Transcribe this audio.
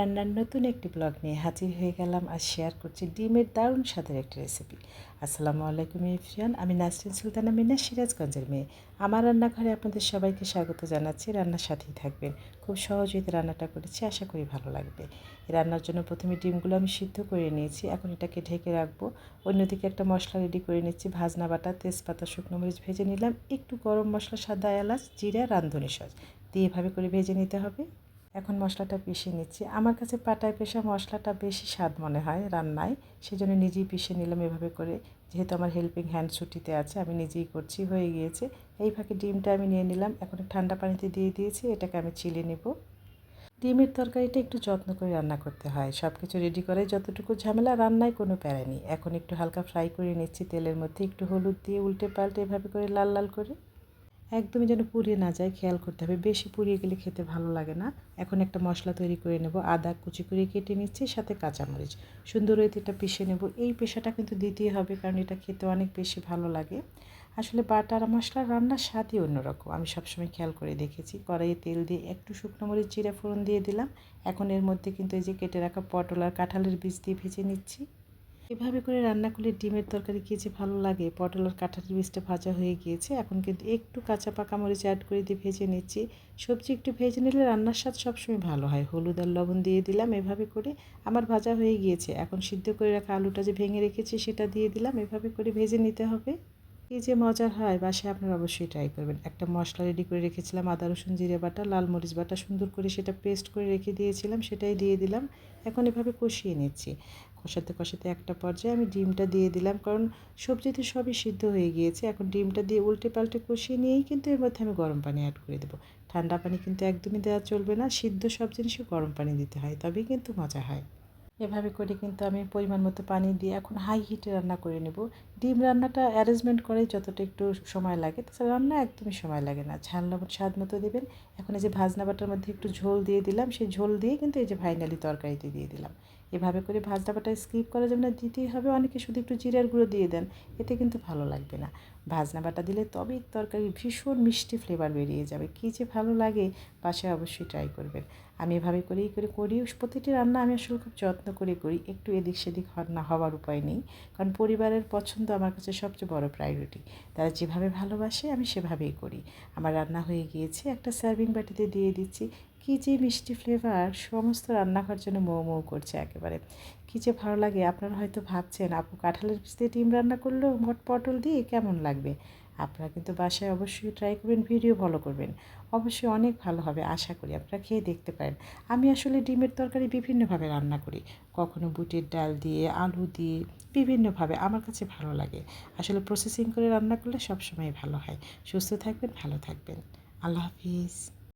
রান্নার নতুন একটি ব্লগ নিয়ে হাজির হয়ে গেলাম। আর শেয়ার করছি ডিমের দারুণ স্বাদের একটি রেসিপি। আসসালামু আলাইকুম এভরিওয়ান, আমি নাসরিন সুলতানা মিনা, সিরাজগঞ্জের মেয়ে। আমার রান্নাঘরে আপনাদের সবাইকে স্বাগত জানাচ্ছি। রান্নার সাথেই থাকবেন। খুব সহজেই রান্নাটা করেছি, আশা করি ভালো লাগবে। এই রান্নার জন্য প্রথমে ডিমগুলো আমি সিদ্ধ করে নিয়েছি, এখন এটাকে ঢেকে রাখবো। অন্যদিকে একটা মশলা রেডি করে নিচ্ছি। ভাজনা বাটা, তেজপাতা, শুকনো মরিচ ভেজে নিলাম, একটু গরম মশলা, সাদা এলাচ, জিরা, রাঁধুনি সস দিয়ে এভাবে করে ভেজে নিতে হবে। এখন মশলাটা পিষে নিচ্ছি। আমার কাছে পাটায় পেষা মশলাটা বেশি স্বাদ মনে হয় রান্নায়, সেজন্য নিজেই পিষে নিলাম এভাবে করে। যেহেতু আমার হেল্পিং হ্যান্ড ছুটিতে আছে, আমি নিজেই করছি, হয়ে গিয়েছে। এই ফাঁকে ডিমটা আমি নিয়ে নিলাম, এখন ঠান্ডা পানিতে দিয়ে দিয়েছি, এটাকে আমি চিলে নেব। ডিমের তরকারিটা একটু যত্ন করে রান্না করতে হয়। সব কিছু রেডি করাই যতটুকু ঝামেলা, রান্নায় কোনো প্যারা নেই। এখন একটু হালকা ফ্রাই করে নিচ্ছি তেলের মধ্যে, একটু হলুদ দিয়ে উল্টে পাল্টে এভাবে করে লাল লাল করে। একদমই যেন পুড়িয়ে না যায়, খেয়াল করতে হবে। বেশি পুড়িয়ে গেলে খেতে ভালো লাগে না। এখন একটা মশলা তৈরি করে নেব। আদা কুচি করে কেটে নিচ্ছি, সাথে কাঁচামরিচ সুন্দর হয়ে এটা পিষে নেব। এই পেশাটা কিন্তু দিতেই হবে, কারণ এটা খেতে অনেক বেশি ভালো লাগে। আসলে বাটার মশলা রান্নার স্বাদই অন্যরকম, আমি সবসময় খেয়াল করে দেখেছি। কড়াইয়ে তেল দিয়ে একটু শুকনো মরিচ, জিরা ফোড়ন দিয়ে দিলাম। এখন এর মধ্যে কিন্তু এই যে কেটে রাখা পটল আর কাঁঠালের বীজ দিয়ে ভেজে নিচ্ছি। এভাবে করে রান্না করলে ডিমের তরকারি কী যে ভালো লাগে। পটল আর কাঁঠালের বীজটা ভাজা হয়ে গিয়েছে, এখন কিন্তু একটু কাঁচা পাকা মরিচ অ্যাড করে দিয়ে ভেজে নিচ্ছি। সবজি একটু ভেজে নিলে রান্নার স্বাদ সবসময় ভালো হয়। হলুদ আর লবণ দিয়ে দিলাম, এভাবে করে আমার ভাজা হয়ে গিয়েছে। এখন সিদ্ধ করে রাখা আলুটা যে ভেঙে রেখেছি সেটা দিয়ে দিলাম, এভাবে করে ভেজে নিতে হবে। কী যে মজার হয়, বাসায় আপনারা অবশ্যই ট্রাই করবেন। একটা মশলা রেডি করে রেখেছিলাম, আদা রসুন জিরে বাটা, লাল মরিচ বাটা, সুন্দর করে সেটা পেস্ট করে রেখে দিয়েছিলাম, সেটাই দিয়ে দিলাম। এখন এভাবে কষিয়ে নিচ্ছি। কষাতে কষাতে একটা পর্যায়ে আমি ডিমটা দিয়ে দিলাম, কারণ সবজিতে সবই সিদ্ধ হয়ে গিয়েছে। এখন ডিমটা দিয়ে উল্টে পাল্টে কষিয়ে নিয়েই কিন্তু এর মধ্যে আমি গরম পানি অ্যাড করে দেবো। ঠান্ডা পানি কিন্তু একদমই দেওয়া চলবে না। সিদ্ধ সব জিনিসে গরম পানি দিতে হয়, তবেই কিন্তু মজা হয়। এভাবে করে কিন্তু আমি পরিমাণ মতো পানি দিয়ে এখন হাই হিটে রান্না করে নেব। ডিম রান্নাটা অ্যারেঞ্জমেন্ট করে যতটা একটু সময় লাগে, তাছাড়া রান্না একদমই সময় লাগে না। ঝাল লবণ স্বাদ মতো দেবেন। এখন এই যে ভাজনা বাটার মধ্যে একটু ঝোল দিয়ে দিলাম, সেই ঝোল দিয়ে কিন্তু এই যে ফাইনালি তরকারিতে দিয়ে দিলাম। এভাবে করে ভাজনা বাটা স্কিপ করা যাবে না, দিতেই হবে। অনেকে শুধু একটু জিরার গুঁড়ো দিয়ে দেন, এতে কিন্তু ভালো লাগবে না। ভাজনা বাটা দিলে তবেই তরকারির ভীষণ মিষ্টি ফ্লেভার বেরিয়ে যাবে। কী যে ভালো লাগে, বাসায় অবশ্যই ট্রাই করবেন। আমি এভাবে করেই করি। প্রতিটি রান্না আমি আসলে খুব যত্ন করে করি। একটু এদিক সেদিক না হওয়ার উপায় নেই, কারণ পরিবারের পছন্দ আমার কাছে সবচেয়ে বড় প্রায়োরিটি। তারা যেভাবে ভালোবাসে আমি সেভাবেই করি। আমার রান্না হয়ে গিয়েছে, একটা সার্ভিং বাটিতে দিয়ে দিচ্ছি। কী যে মিষ্টি ফ্লেভার, সমস্ত রান্নাঘর যেন মৌ মৌ করছে একেবারে। কী যে ভালো লাগে। আপনারা হয়তো ভাবছেন, আপু কাঁঠালের বীজ দিয়ে ডিম রান্না করলেও পটল দিয়ে কেমন লাগবে। আপনারা কিন্তু বাসায় অবশ্যই ট্রাই করবেন, ভিডিও ফলো করবেন। অবশ্যই অনেক ভালো হবে, আশা করি। আপনারা খেয়ে দেখতে পারেন। আমি আসলে ডিমের তরকারি বিভিন্নভাবে রান্না করি। কখনো বুটের ডাল দিয়ে, আলু দিয়ে, বিভিন্নভাবে আমার কাছে ভালো লাগে। আসলে প্রসেসিং করে রান্না করলে সবসময় ভালো হয়। সুস্থ থাকবেন, ভালো থাকবেন। আল্লাহ হাফিজ।